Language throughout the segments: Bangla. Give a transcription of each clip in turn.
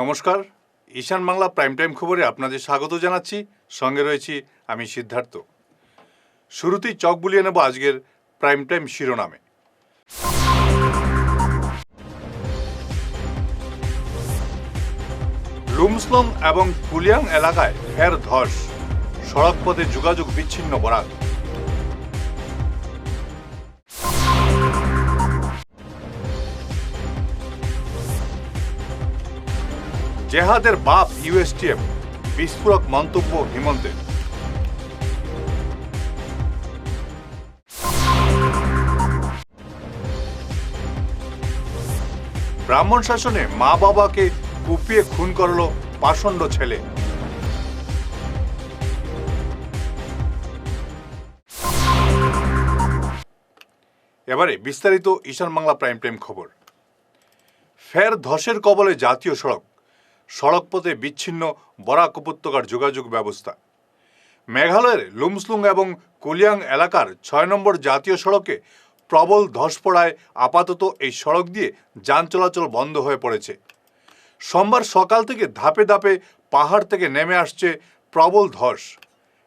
নমস্কার, ঈশান বাংলা প্রাইম টাইম খবরে আপনাদের স্বাগত জানাচ্ছি। সঙ্গে রয়েছি আমি সিদ্ধার্থ। শুরুতেই চক বুলিয়ে নেব আজকের প্রাইম টাইম শিরোনামে। লুমসলং এবং কুলিয়াং এলাকায় ফের ধস, সড়ক পথে যোগাযোগ বিচ্ছিন্ন বরাক। জেহাদের বাপ ইউএসটিএম, বিস্ফোরক মন্তব্য হিমন্তের। ব্রাহ্মণ শাসনে মা বাবাকে কুপিয়ে খুন করল পাষণ্ড ছেলে। এবারে বিস্তারিত ঈশান বাংলা প্রাইম টাইম খবর। ফের ধসের কবলে জাতীয় সড়ক, সড়ক পথে বিচ্ছিন্ন বরাক উপত্যকার যোগাযোগ ব্যবস্থা। মেঘালয়ের লুমসলুং এবং কুলিয়াং এলাকার ৬ নম্বর জাতীয় সড়কে প্রবল ধস পড়ায় আপাতত এই সড়ক দিয়ে যান চলাচল বন্ধ হয়ে পড়েছে। সোমবার সকাল থেকে ধাপে ধাপে পাহাড় থেকে নেমে আসছে প্রবল ধস।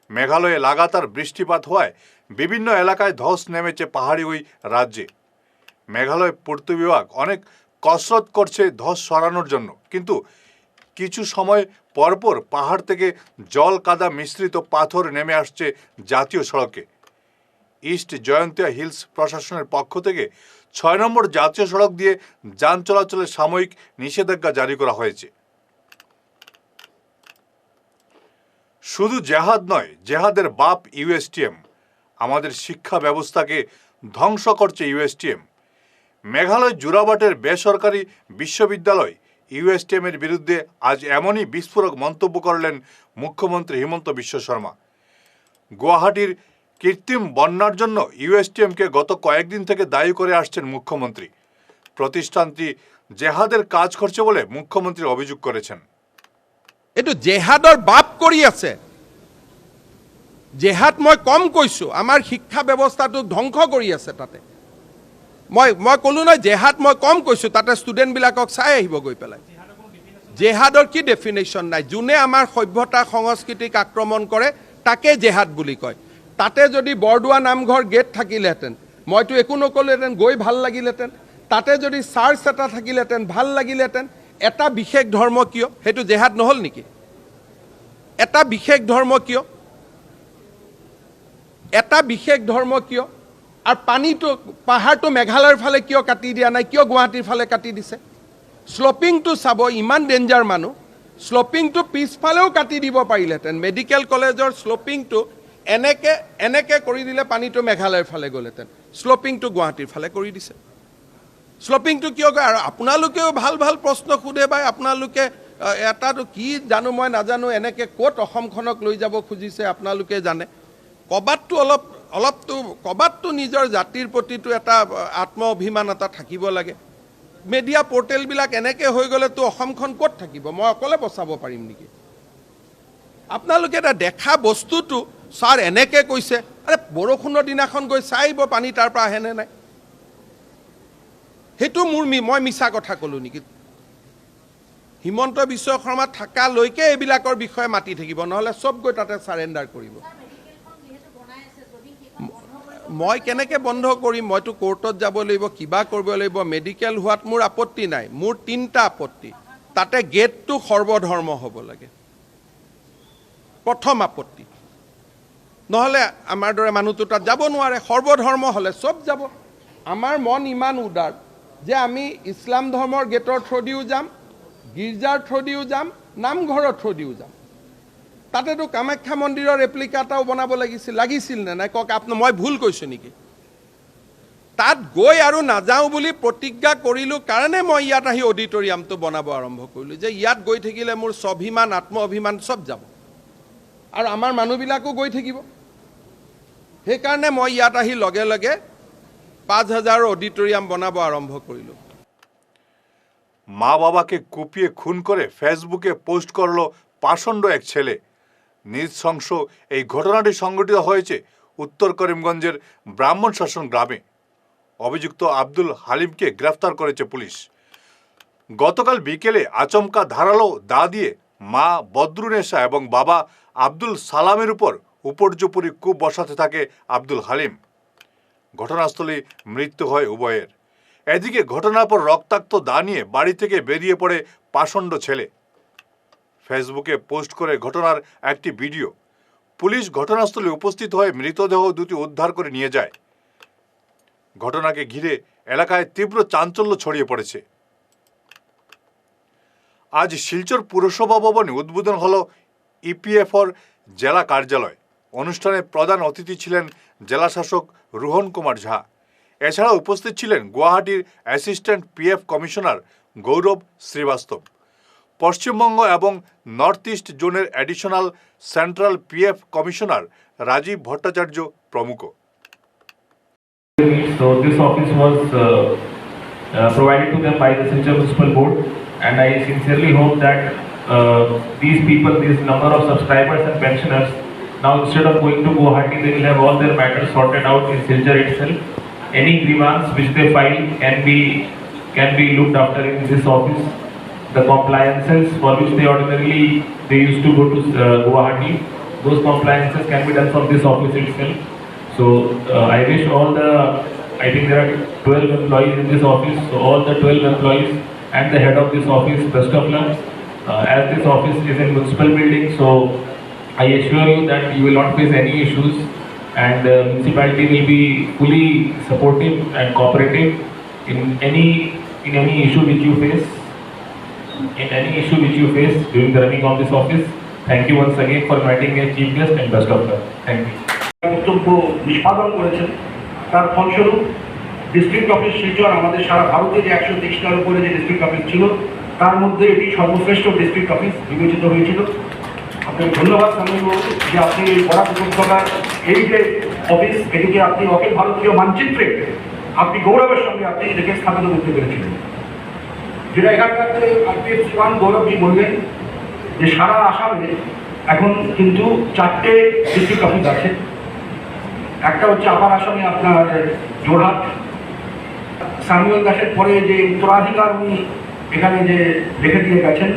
মেঘালয়ে লাগাতার বৃষ্টিপাত হওয়ায় বিভিন্ন এলাকায় ধস নেমেছে পাহাড়ি ওই রাজ্যে। মেঘালয় পূর্ত বিভাগ অনেক কসরত করছে ধস সরানোর জন্য, কিন্তু কিছু সময় পরপর পাহাড় থেকে জল কাদা মিশ্রিত পাথর নেমে আসছে জাতীয় সড়কে। ইস্ট জয়ন্তিয়া হিলস প্রশাসনের পক্ষ থেকে ৬ নম্বর জাতীয় সড়ক দিয়ে যান চলাচলের সাময়িক নিষেধাজ্ঞা জারি করা হয়েছে। শুধু জেহাদ নয়, জেহাদের বাপ ইউএসটিএম। আমাদের শিক্ষা ব্যবস্থাকে ধ্বংস করছে ইউএসটিএম। মেঘালয় জোরাবাটের বেসরকারি বিশ্ববিদ্যালয় ইউএসটিএমের বিরুদ্ধে আজ এমনই বিস্ফোরক মন্তব্য করলেন মুখ্যমন্ত্রী হিমন্ত বিশ্ব শর্মা। গুয়াহাটির কৃত্রিম বন্যার জন্য ইউএসটিএমকে গত কয়েকদিন থেকে দায়ী করে আসছেন মুখ্যমন্ত্রী। প্রতিষ্ঠানটি জেহাদের কাজ করছে বলে মুখ্যমন্ত্রী অভিযোগ করেছেন। এইটো জেহাদৰ বাপ কৰি আছে। জেহাদ মই কম কৈছোঁ, আমাৰ শিক্ষা ব্যৱস্থাটো ধ্বংস কৰি আছে। তাতে মই ক'লো নহয়, জেহাদ মই কম কৈছোঁ। তাতে ষ্টুডেণ্টবিলাকক চাই আহিব গৈ পেলাই। জেহাদৰ কি ডেফিনেশ্যন নাই। যোনে আমাৰ সভ্যতা সংস্কৃতিক আক্ৰমণ কৰে তাকে জেহাদ বুলি কয়। তাতে যদি বৰদোৱা নামঘৰ গেট থাকিলেহেঁতেন মইতো একো নকলোহেঁতেন, গৈ ভাল লাগিলেহেঁতেন। তাতে যদি চাৰ্চ এটা থাকিলেহেঁতেন ভাল লাগিলেহেঁতেন। এটা বিশেষ ধৰ্ম কিয়? সেইটো জেহাদ নহ'ল নেকি? এটা বিশেষ ধৰ্ম কিয়? এটা বিশেষ ধৰ্ম কিয়? আৰু পানীটো পাহাৰটো মেঘালয়ৰ ফালে কিয় কাটি দিয়া নাই? কিয় গুৱাহাটীৰ ফালে কাটি দিছে? শ্লপিংটো চাব, ইমান ডেঞ্জাৰ মানুহ। শ্লপিংটো পিছফালেও কাটি দিব পাৰিলেহেঁতেন। মেডিকেল কলেজৰ শ্লপিংটো এনেকে কৰি দিলে পানীটো মেঘালয়ৰ ফালে গ'লহেঁতেন। শ্লপিংটো গুৱাহাটীৰ ফালে কৰি দিছে। শ্লপিংটো কিয় কয়? আৰু আপোনালোকেও ভাল ভাল প্ৰশ্ন সোধে বা আপোনালোকে এটাতো কি জানো মই নাজানো, এনেকৈ ক'ত অসমখনক লৈ যাব খুজিছে আপোনালোকে জানে। ক'ৰবাততো নিজৰ জাতিৰ প্ৰতিটো এটা আত্ম অভিমান এটা থাকিব লাগে। মিডিয়া পৰ্টেলবিলাক এনেকৈ হৈ গ'লেতো অসমখন ক'ত থাকিব? মই অকলে বচাব পাৰিম নেকি? আপোনালোকে এটা দেখা বস্তুটো ছাৰ এনেকৈ কৈছে, আৰে বৰষুণৰ দিনাখন গৈ চাই আহিব পানী তাৰ পৰা আহেনে নাই। সেইটো মই মিছা কথা ক'লোঁ নেকি? হিমন্ত বিশ্ব শৰ্মা থকালৈকে এইবিলাকৰ বিষয়ে মাতি থাকিব, নহ'লে চব গৈ তাতে চাৰেণ্ডাৰ কৰিব। মই কেনেকৈ বন্ধ কৰিম? মইতো কোৰ্টত যাব লাগিব, কিবা কৰিব লাগিব। মেডিকেল হোৱাত মোৰ আপত্তি নাই, মোৰ 3টা আপত্তি। তাতে গেটটো সৰ্বধৰ্ম হ'ব লাগে, প্ৰথম আপত্তি। নহ'লে আমাৰ দৰে মানুহটো তাত যাব নোৱাৰে। সৰ্বধৰ্ম হ'লে চব যাব। আমাৰ মন ইমান উদাৰ যে আমি ইছলাম ধৰ্মৰ গেটৰ থ্ৰুদিও যাম, গীৰ্জাৰ থ্ৰুদিও যাম, নামঘৰৰ থ্ৰুদিও যাম। তাতেতো কামাখ্যা মন্দিৰৰ ৰেপ্লিকা এটাও বনাব লাগিছিল নে নাই কওক? মই ভুল কৈছোঁ নেকি? তাত গৈ আৰু নাযাওঁ বুলি প্ৰতিজ্ঞা কৰিলোঁ কাৰণে মই ইয়াত আহি অডিটৰিয়ামটো বনাব আৰম্ভ কৰিলোঁ, যে ইয়াত গৈ থাকিলে মোৰ স্বাভিমান আত্ম অভিমান চব যাব আৰু আমাৰ মানুহবিলাকো গৈ থাকিব। সেইকাৰণে মই ইয়াত আহি লগে লগে 5000 অডিটৰিয়াম বনাব আরম্ভ করিল। মা বাবাকে কুপিয়ে খুন করে ফেসবুকে পোস্ট করল পাষণ্ড এক ছেলে। নৃশংস এই ঘটনাটি সংঘটিত হয়েছে উত্তর করিমগঞ্জের ব্রাহ্মণ শাসন গ্রামে। অভিযুক্ত আব্দুল হালিমকে গ্রেফতার করেছে পুলিশ। গতকাল বিকেলে আচমকা ধারালো দা দিয়ে মা বদরুনেসা এবং বাবা আব্দুল সালামের উপর উপর্যুপরি কূপ বসাতে থাকে আব্দুল হালিম। ঘটনাস্থলে মৃত্যু হয় উভয়ের। এদিকে ঘটনার পর রক্তাক্ত দা নিয়ে বাড়ি থেকে বেরিয়ে পড়ে পাষণ্ড ছেলে। ফেসবুকে পোস্ট করে ঘটনার একটি ভিডিও। পুলিশ ঘটনাস্থলে উপস্থিত হয়ে মৃতদেহ দুটি উদ্ধার করে নিয়ে যায়। ঘটনাকে ঘিরে এলাকায় তীব্র চাঞ্চল্য ছড়িয়ে পড়েছে। আজ শিলচর পুরসভা ভবনে উদ্বোধন হল ইপিএফওর জেলা কার্যালয়। অনুষ্ঠানে প্রধান অতিথি ছিলেন জেলা শাসক রোহন কুমার ঝা। এছাড়া উপস্থিত ছিলেন গুয়াহাটির assistant PF commissioner Gaurav Srivastava, Paschimbanga এবং নর্থ ইস্ট জোনের additional central PF commissioner Rajiv Bhattacharya প্রমুখ। So this office was provided to them by the Silchar Municipal Board, and I sincerely hope that these people, this number of subscribers and pensioners, now instead of going to Guwahati, they will have all their matters sorted out in Silchar itself. Any grievance which they file can be looked after in this office. The compliances for which they used to go to Guwahati, those compliances can be done from this office itself. So I wish I think there are 12 employees in this office, so all the 12 employees and the head of this office, best of luck. As this office is in municipal building, so I assure you that you will not face any issues, and the municipality will be fully supportive and cooperative in any issue which you face. During the running of this office. Thank you once again for inviting me as chief guest, and best of luck. Thank you. বক্তব্য নিষ্পাদন করেছেন, তার ফলস্বরূপ ডিস্ট্রিক্ট অফিস শিলচর আমাদের সারা ভারতে যে 130টার উপরে যে ডিস্ট্রিক্ট অফিস ছিল তার মধ্যে এটি সর্বশ্রেষ্ঠ ডিস্ট্রিক্ট অফিস বিবেচিত হয়েছিল। আপনাকে ধন্যবাদ সামনেবাবু যে আপনি এই বরাক উপত্যকার এই যে অফিস, এটিকে আপনি অখিল ভারতীয় মানচিত্রে আপনি গৌরবের সঙ্গে আপনি এটাকে স্থাপিত করতে পেরেছিলেন। যেটা এখানকার আরপিএফ সিওয়ান গৌরবজি বললেন যে সারা আসামে এখন কিন্তু 4টে ডিস্ট্রিক্ট অফিস আছে। একটা হচ্ছে আপার আসামে আপনার জোরহাট, স্যামুয়েল দাসের পরে যে উত্তরাধিকার উনি এখানে যে রেখে দিয়ে গেছেন,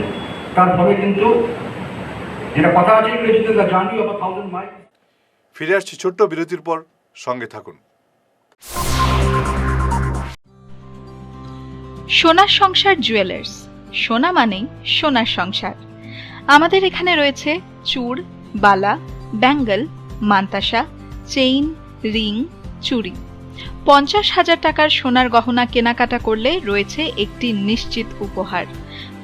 তার ফলে কিন্তু যেটা কথা আছে ইংরেজিতে দ্য জার্নি অফ 1000 মাইল। ফিরে আসছি ছোট্ট বিরতির পর, সঙ্গে থাকুন। সোনার সংসার জুয়েলার্স, সোনা মানেই সোনার সংসার। আমাদের এখানে রয়েছে চূড়, বালা, ব্যাঙ্গল, মান্তাসা, চেইন, রিং, চুড়ি। 50,000 টাকার সোনার গহনা কেনাকাটা করলে রয়েছে একটি নিশ্চিত উপহার।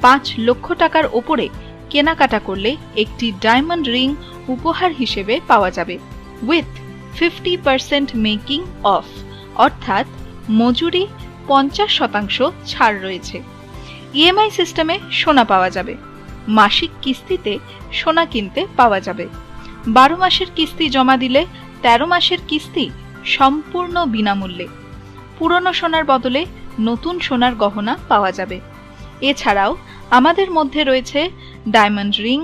5 লক্ষ টাকার ওপরে কেনাকাটা করলে একটি ডায়মন্ড রিং উপহার হিসেবে পাওয়া যাবে, উইথ 50% মেকিং অফ, অর্থাৎ মজুরি 50% ছাড় রয়েছে। ইএমআই সিস্টেমে সোনা পাওয়া যাবে। মাসিক কিস্তিতে সোনা কিনতে পাওয়া যাবে। 12 মাসের কিস্তি জমা দিলে 13 মাসের কিস্তি সম্পূর্ণ বিনামূল্যে। পুরনো সোনার বদলে নতুন সোনার গহনা পাওয়া যাবে। এছাড়াও আমাদের মধ্যে রয়েছে ডায়মন্ড রিং,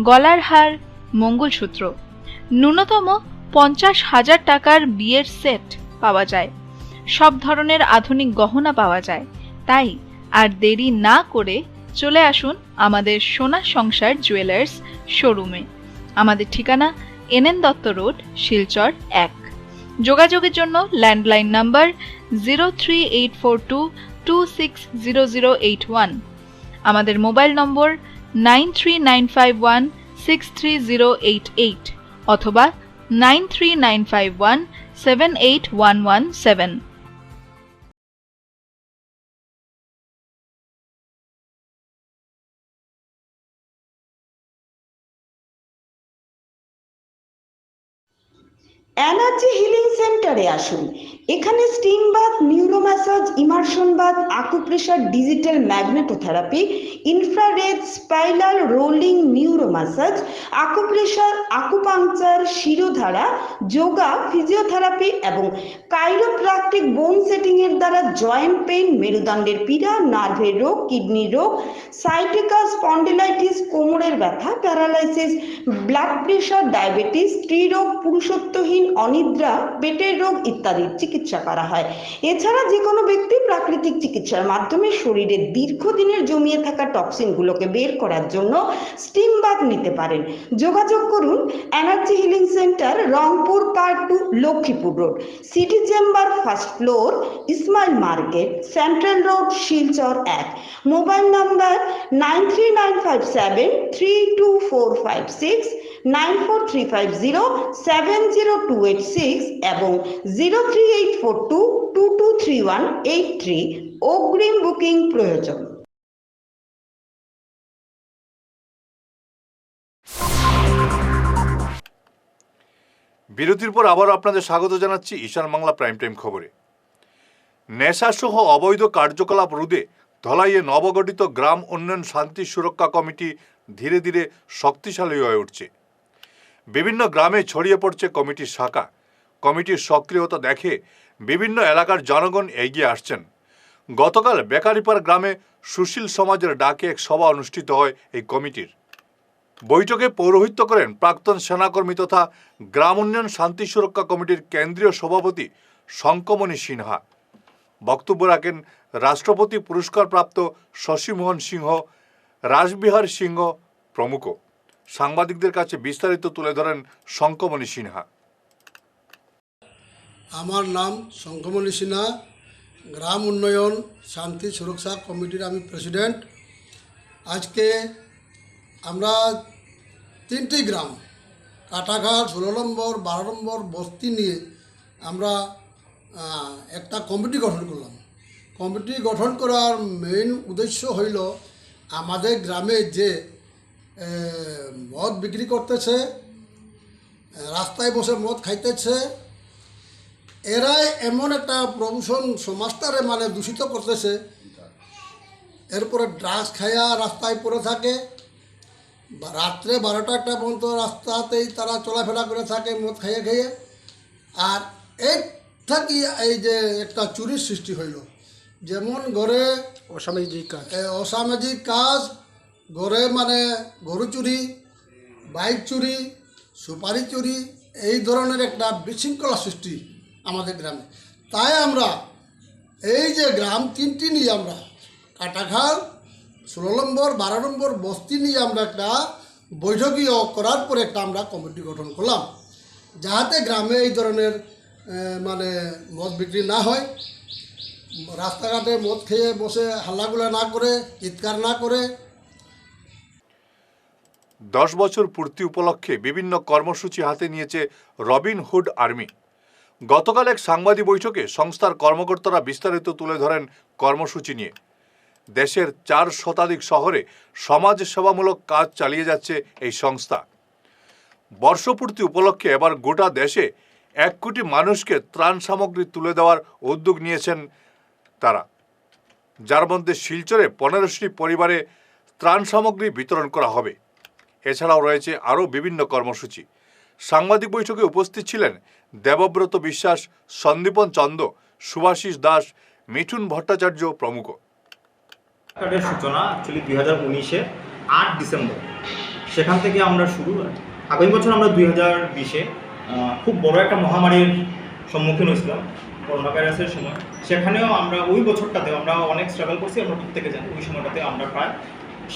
গলার হার, মঙ্গলসূত্র। ন্যূনতম 50,000 টাকার বিয়ের সেট পাওয়া যায়। সব ধরনের আধুনিক গহনা পাওয়া যায়। তাই আর দেরি না করে চলে আসুন আমাদের সোনা সংসার জুয়েলার্স শোরুমে। আমাদের ঠিকানা NN দত্ত রোড, শিলচর 1। যোগাযোগের জন্য ল্যান্ডলাইন নাম্বার 03842260081, আমাদের মোবাইল নম্বর 9395163088 অথবা 9395178117। এনার্জি হিলিং সেন্টারে আসুন। এখানে steam bath, neuro massage, immersion bath, acupressure, digital magnetotherapy, infrared, spiral rolling neuro massage, acupressure, acupuncture, shirodhara, yoga, physiotherapy এবং কাইরোপ্র্যাকটিক বোন সেটিং এর দ্বারা জয়েন্ট পেইন, মেরুদণ্ডের পীড়া, নার্ভের রোগ, কিডনি রোগ, সাইটিকা, স্পন্ডিলাইটিস, কোমরের ব্যথা, প্যারালাইসিস, ব্লাড প্রেশার, ডায়াবেটিস, স্ত্রীরোগ, পুরুষত্বহীন, অনিদ্রা, পেটের রোগ ইত্যাদির চিকিৎসা করা হয়। এছাড়া যে কোনো ব্যক্তি প্রাকৃতিক হোমিওপ্যাথিক চিকিৎসার মাধ্যমে শরীরে দীর্ঘদিনের জমিয়ে থাকা টক্সিনগুলোকে বের করার জন্য স্টিম বাথ নিতে পারেন। যোগাযোগ করুন energy healing centre, Rangpur part 2, Lakshmipur road, city chamber, first floor, Ismail market, central road, Silchar 1। Mobile number 9395732456, 9435070286 এবং 03842223183। অগ্রিম বুকিং প্রয়োজন। বিরতির পর আবারও আপনাদের স্বাগত জানাচ্ছি ঈশান বাংলা প্রাইম টাইম খবরে। নেশাসহ অবৈধ কার্যকলাপ রোধে ধলাইয়ে নবগঠিত গ্রাম উন্নয়ন শান্তি সুরক্ষা কমিটি ধীরে ধীরে শক্তিশালী হয়ে উঠছে। বিভিন্ন গ্রামে ছড়িয়ে পড়ছে কমিটির শাখা। কমিটির সক্রিয়তা দেখে বিভিন্ন এলাকার জনগণ এগিয়ে আসছেন। গতকাল বেকারিপাড় গ্রামে সুশীল সমাজের ডাকে এক সভা অনুষ্ঠিত হয় এই কমিটির। বৈঠকে পৌরোহিত্য করেন প্রাক্তন সেনাকর্মী তথা গ্রাম উন্নয়ন শান্তি সুরক্ষা কমিটির কেন্দ্রীয় সভাপতি শঙ্কমণি সিনহা। বক্তব্য রাখেন রাষ্ট্রপতি পুরস্কারপ্রাপ্ত শশীমোহন সিংহ, রাসবিহার সিংহ প্রমুখ। সাংবাদিকদের কাছে বিস্তারিত তুলে ধরেন শঙ্কমণি সিনহা। আমার নাম শঙ্কমণি সিনহা, গ্রাম উন্নয়ন শান্তি সুরক্ষা কমিটির আমি প্রেসিডেন্ট। আজকে আমরা 3টি গ্রাম কাটাঘাট, 16 নম্বর, 12 নম্বর বস্তি নিয়ে আমরা একটা কমিটি গঠন করলাম। কমিটি গঠন করার মেইন উদ্দেশ্য হইল আমাদের গ্রামে যে মদ বিক্রি করতেছে, রাস্তায় বসে মদ খাইতেছে, এরাই এমন একটা প্রমোশন সমাজটারে মানে দূষিত করতেছে। এরপরে ড্রাগস খাইয়া রাস্তায় পড়ে থাকে, রাত্রে 12টা পর্যন্ত রাস্তাতেই তারা চলাফেরা করে থাকে মদ খাইয়ে খেয়ে। আর এই থাকি এই যে একটা চুরির সৃষ্টি হইল, যেমন ঘরে অসামাজিক কাজ, ঘরে মানে গরু চুরি, বাইক চুরি, সুপারি চুরি, এই ধরনের একটা বিশৃঙ্খলা সৃষ্টি আমাদের গ্রামে। তাই আমরা এই যে গ্রাম 3টি নিয়ে আমরা কাটাখাল, 16 নম্বর, 12 নম্বর বস্তি নিয়ে আমরা একটা বৈঠকীয় করার পরে একটা আমরা কমিটি গঠন করলাম, যাহাতে গ্রামে এই ধরনের মানে মদ বিক্রি না হয়, রাস্তাঘাটে মদ খেয়ে বসে হাল্লাগুলা না করে, চিৎকার না করে। 10 বছর পূর্তি উপলক্ষে বিভিন্ন কর্মসূচি হাতে নিয়েছে রবিন হুড আর্মি। গতকাল এক সাংবাদিক বৈঠকে সংস্থার কর্মকর্তারা বিস্তারিত তুলে ধরেন কর্মসূচি নিয়ে। দেশের 4 শতাধিক শহরে সমাজ সেবামূলক কাজ চালিয়ে যাচ্ছে এই সংস্থা। বর্ষপূর্তি উপলক্ষে এবার গোটা দেশে 1 কোটি মানুষকে ত্রাণ সামগ্রী তুলে দেওয়ার উদ্যোগ নিয়েছেন তারা, যার মধ্যে শিলচরে 15টি পরিবারে ত্রাণ সামগ্রী বিতরণ করা হবে। এছাড়াও রয়েছে আরও বিভিন্ন কর্মসূচি। সাংবাদিক বৈঠকে উপস্থিত ছিলেন দেবব্রত বিশ্বাস, সন্দীপন চন্দ, সুভাষিস দাস, মিঠুন ভট্টাচার্য প্রমুখ। কার্ডের সূচনা অ্যাকচুয়ালি 2019-এর 8 ডিসেম্বর, সেখান থেকে আমরা শুরু। আগামী বছর আমরা 2020-এ খুব বড় একটা মহামারীর সম্মুখীন হয়েছিলাম, করোনা ভাইরাসের সময়। সেখানেও আমরা ওই বছরটাতেও আমরা অনেক স্ট্রাগল করছি। আমরা প্রত্যেকে জানি ওই সময়টাতে আমরা প্রায়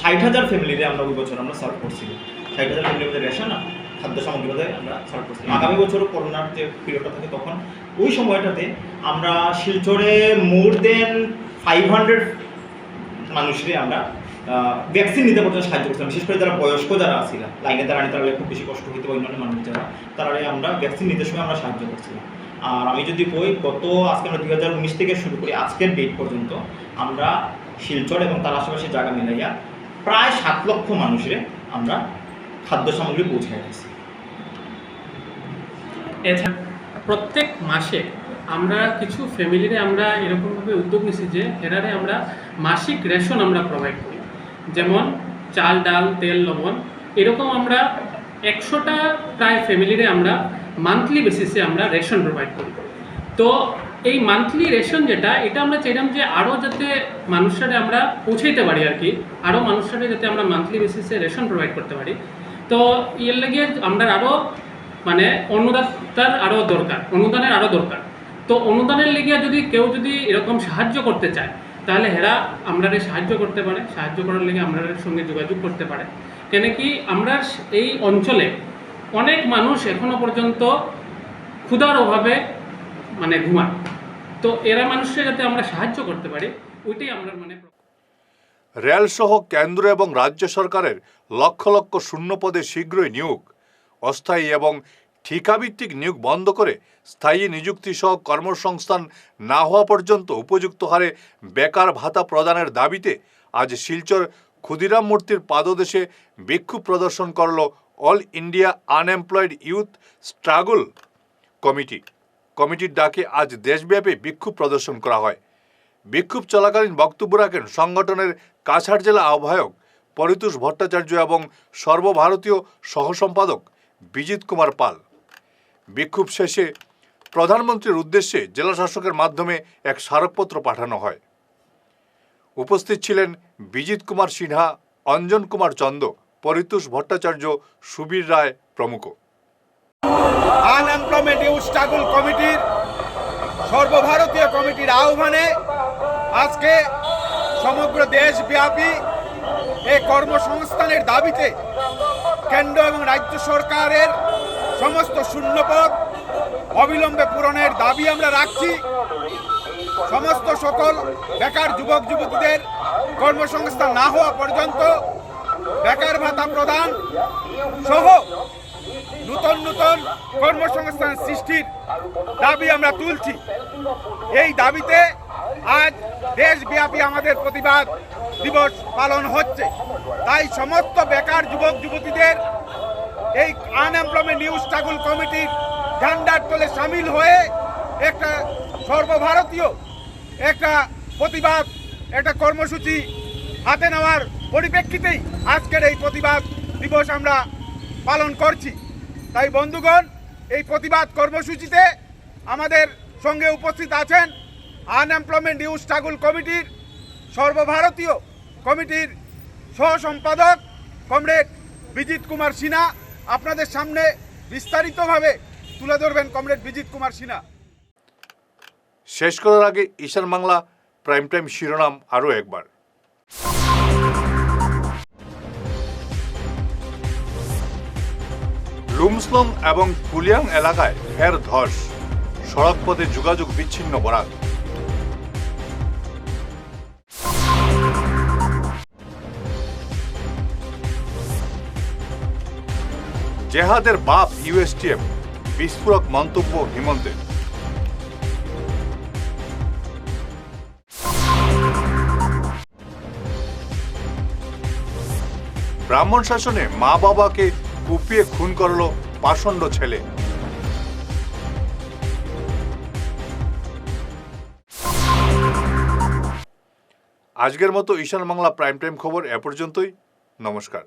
60,000 ফ্যামিলিরে আমরা ওই বছর আমরা সার্ভ করছিলাম। 60,000 ফ্যামিলির মধ্যে রেশন আর খাদ্য সামগ্রী মধ্যে আমরা সার্ভ করছিলাম। আগামী বছরও করোনার যে পিরিয়ডটা থাকে তখন ওই সময়টাতে আমরা শিলচরে মোর দেন 500 মানুষরে আমরা ভ্যাকসিন নিতে পর্যন্ত সাহায্য করছিলাম। বিশেষ করে যারা বয়স্ক যারা ছিল, লাইনে দাঁড়ানি, তারা খুব বেশি কষ্ট হইতে, অন্যান্য মানুষ যারা, তারা আমরা ভ্যাকসিন নিতে সময় আমরা সাহায্য করছিলাম। আর আমি যদি বই আজকে আমরা 2019 থেকে শুরু করি আজকের ডেট পর্যন্ত আমরা শিলচর এবং তার আশেপাশে জায়গা মিলাইয়া প্রায় 7 লক্ষ মানুষের আমরা খাদ্য সামগ্রী পৌঁছায় দিচ্ছি। এছাড়া প্রত্যেক মাসে আমরা কিছু ফ্যামিলিরে আমরা এরকমভাবে উদ্যোগ নিছি যে এরারে আমরা মাসিক রেশন আমরা প্রোভাইড করি, যেমন চাল, ডাল, তেল, লবণ। এরকম আমরা 100টা প্রায় ফ্যামিলিরে আমরা মান্থলি বেসিসে আমরা রেশন প্রোভাইড করি। তো এই মান্থলি রেশন যেটা, এটা আমরা চাইলাম যে আরও যাতে মানুষরা আমরা পৌঁছাইতে পারি আর কি, আরও মানুষরা যাতে আমরা মান্থলি বেসিসে রেশন প্রোভাইড করতে পারি। তো এর লাগে আমরা আরও মানে অনুদানের আরও দরকার। তো অনুদানের লিগে যদি কেউ যদি এরকম সাহায্য করতে চায় তাহলে হেরা আমরা সাহায্য করতে পারে, সাহায্য করার লিগে আমরা সঙ্গে যোগাযোগ করতে পারে। কেন কি আমরা এই অঞ্চলে অনেক মানুষ এখনো পর্যন্ত ক্ষুধার অভাবে মানে ঘুমায়, তো এরা মানুষকে যাতে আমরা সাহায্য করতে পারি ওইটাই আমরা মানে। রেল সহ কেন্দ্র এবং রাজ্য সরকারের লক্ষ লক্ষ শূন্য পদে শীঘ্রই নিয়োগ, অস্থায়ী এবং ঠিকাভিত্তিক নিয়োগ বন্ধ করে স্থায়ী নিযুক্তি সহ কর্মসংস্থান না হওয়া পর্যন্ত উপযুক্ত হারে বেকার ভাতা প্রদানের দাবিতে আজ শিলচর ক্ষুদিরাম মূর্তির পাদদেশে বিক্ষোভ প্রদর্শন করল all India unemployed youth struggle committee. কমিটির ডাকে আজ দেশব্যাপী বিক্ষোভ প্রদর্শন করা হয়। বিক্ষোভ চলাকালীন বক্তব্য রাখেন সংগঠনের কাছাড় জেলা আহ্বায়ক পরিতোষ ভট্টাচার্য এবং সর্বভারতীয় সহসম্পাদক বিজিত কুমার পাল। বিক্ষোভ শেষে প্রধানমন্ত্রীর উদ্দেশ্যে জেলা শাসকের মাধ্যমে এক স্মারকপত্র পাঠানো হয়। উপস্থিত ছিলেন বিজিত কুমার সিনহা, অঞ্জন কুমার চন্দ, পরিতোষ ভট্টাচার্য, সুবীর রায় প্রমুখ। আনএমপ্লয়মেন্ট ইউথ স্ট্রাগল কমিটির সর্বভারতীয় কমিটির আহ্বানে আজকে সমগ্র দেশব্যাপী এই কর্মসংস্থানের দাবিতে কেন্দ্র এবং রাজ্য সরকারের সমস্ত শূন্যপদ অবিলম্বে পূরণের দাবি আমরা রাখছি। সমস্ত সকল বেকার যুবক যুবতীদের কর্মসংস্থান না হওয়া পর্যন্ত বেকার ভাতা প্রদান সহ নূতন নূতন কর্মসংস্থান সৃষ্টির দাবি আমরা তুলছি। এই দাবিতে আজ দেশব্যাপী আমাদের প্রতিবাদ দিবস পালন হচ্ছে। তাই সমস্ত বেকার যুবক যুবতীদের এই আনএমপ্লয়মেন্ট ইউথ স্ট্রাগল কমিটির ঝান্ডার তলে সামিল হয়ে একটা সর্বভারতীয় একটা প্রতিবাদ একটা কর্মসূচি হাতে নেওয়ার পরিপ্রেক্ষিতেই আজকের এই প্রতিবাদ দিবস আমরা পালন করছি। তাই বন্ধুগণ, এই প্রতিবাদ কর্মসূচিতে আমাদের সঙ্গে উপস্থিত আছেন আনএমপ্লয়মেন্ট ইউথ স্ট্রাগল কমিটির সর্বভারতীয় কমিটির সহ সম্পাদক কমরেড বিজিত কুমার সিনহা। আপনাদের সামনে বিস্তারিতভাবে তুলে ধরবেন কমরেড বিজিত কুমার সিনহা। শেষ করার আগে ঈশান বাংলা প্রাইম টাইম শিরোনাম আরও একবার। লুমসলং এবং কুলিয়াং এলাকায় ফের ধস, সড়ক পথে যোগাযোগ বিচ্ছিন্ন বরাক। জেহাদের বাপ ইউএসটিএফ, বিস্ফোরক মন্তব্য হিমন্তের। ব্রাহ্মণ শাসনে মা বাবাকে কুপিয়ে খুন করল পাষণ্ড ছেলে। আজকের মতো ঈশান বাংলা প্রাইম টাইম খবর এ পর্যন্তই। নমস্কার।